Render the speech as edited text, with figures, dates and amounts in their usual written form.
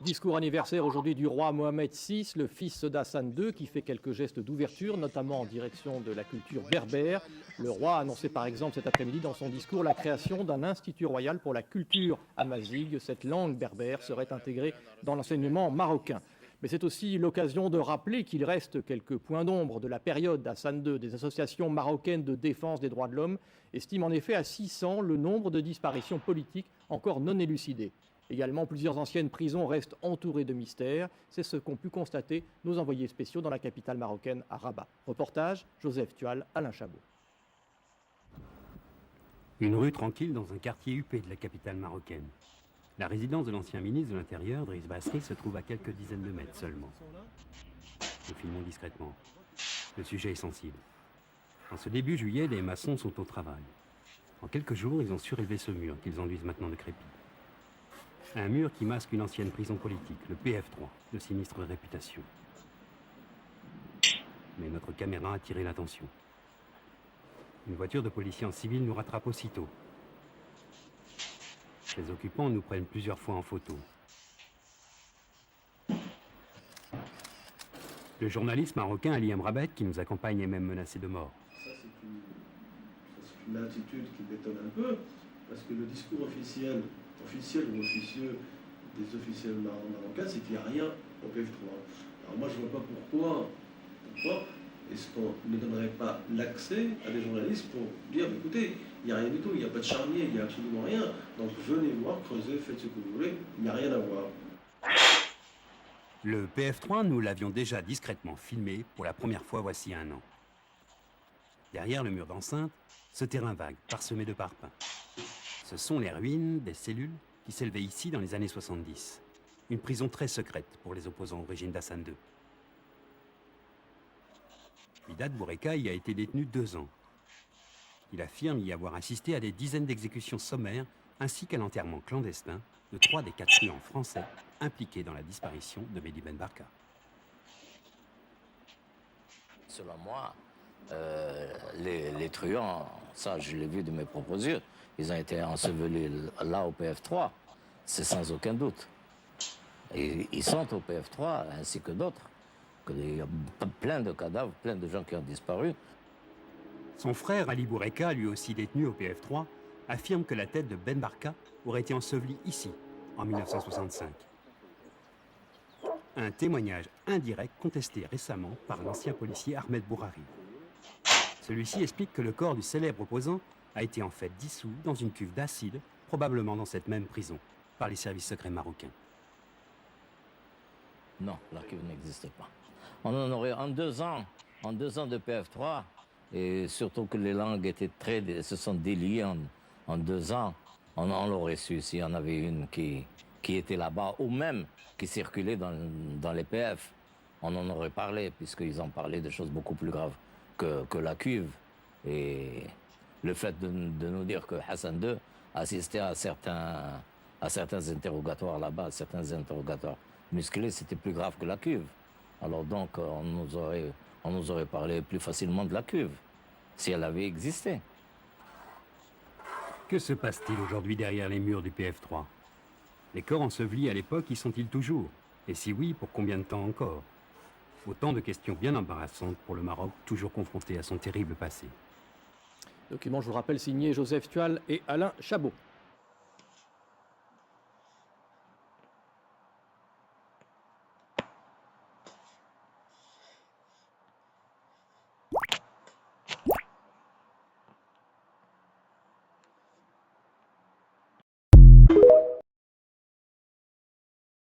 Discours anniversaire aujourd'hui du roi Mohamed VI, le fils d'Hassan II, qui fait quelques gestes d'ouverture, notamment en direction de la culture berbère. Le roi a annoncé par exemple cet après-midi dans son discours la création d'un institut royal pour la culture amazigh. Cette langue berbère serait intégrée dans l'enseignement marocain. Mais c'est aussi l'occasion de rappeler qu'il reste quelques points d'ombre de la période d'Hassan II. Des associations marocaines de défense des droits de l'homme estiment en effet à 600 le nombre de disparitions politiques encore non élucidées. Également, plusieurs anciennes prisons restent entourées de mystères. C'est ce qu'ont pu constater nos envoyés spéciaux dans la capitale marocaine, à Rabat. Reportage, Joseph Tual, Alain Chabot. Une rue tranquille dans un quartier huppé de la capitale marocaine. La résidence de l'ancien ministre de l'Intérieur, Driss Basri, se trouve à quelques dizaines de mètres seulement. Nous filmons discrètement. Le sujet est sensible. En ce début juillet, les maçons sont au travail. En quelques jours, ils ont surélevé ce mur qu'ils enduisent maintenant de crépi. Un mur qui masque une ancienne prison politique, le PF3, de sinistre réputation. Mais notre caméra a attiré l'attention. Une voiture de policiers en civil nous rattrape aussitôt. Les occupants nous prennent plusieurs fois en photo. Le journaliste marocain Ali Amrabet, qui nous accompagne, est même menacé de mort. Ça, c'est une attitude qui m'étonne un peu, parce que le discours officiel ou officieux des officiels marocains, c'est qu'il n'y a rien au PF3. Alors moi, je ne vois pas pourquoi est-ce qu'on ne donnerait pas l'accès à des journalistes pour dire, écoutez, il n'y a rien du tout, il n'y a pas de charnier, il n'y a absolument rien, donc venez voir, creusez, faites ce que vous voulez, il n'y a rien à voir. Le PF3, nous l'avions déjà discrètement filmé pour la première fois voici un an. Derrière le mur d'enceinte, ce terrain vague, parsemé de parpaings. Ce sont les ruines des cellules qui s'élevaient ici dans les années 70. Une prison très secrète pour les opposants au régime d'Hassan II. Widad Boureka y a été détenu 2 ans. Il affirme y avoir assisté à des dizaines d'exécutions sommaires ainsi qu'à l'enterrement clandestin de 3 des 4 truands français impliqués dans la disparition de Mehdi Ben Barka. Selon moi, les truands, ça je l'ai vu de mes propres yeux, ils ont été ensevelis là au PF3, c'est sans aucun doute. Et ils sont au PF3 ainsi que d'autres. Il y a plein de cadavres, plein de gens qui ont disparu. Son frère Ali Boureka, lui aussi détenu au PF3, affirme que la tête de Ben Barka aurait été ensevelie ici, en 1965. Un témoignage indirect contesté récemment par l'ancien policier Ahmed Bourari. Celui-ci explique que le corps du célèbre opposant a été en fait dissous dans une cuve d'acide, probablement dans cette même prison, par les services secrets marocains. Non, la cuve n'existe pas. On en aurait en 2 ans de PF3, et surtout que les langues se sont déliées en 2 ans, on l'aurait su s'il y en avait une qui était là-bas, ou même qui circulait dans les PF. On en aurait parlé, puisqu'ils ont parlé de choses beaucoup plus graves que la cuve. Et le fait de nous dire que Hassan II assistait à certains interrogatoires là-bas, certains interrogatoires musclés, c'était plus grave que la cuve. Alors donc, on nous aurait parlé plus facilement de la cuve, si elle avait existé. Que se passe-t-il aujourd'hui derrière les murs du PF3 ? Les corps ensevelis à l'époque y sont-ils toujours ? Et si oui, pour combien de temps encore ? Autant de questions bien embarrassantes pour le Maroc, toujours confronté à son terrible passé. Document, je vous rappelle, signé Joseph Tual et Alain Chabot.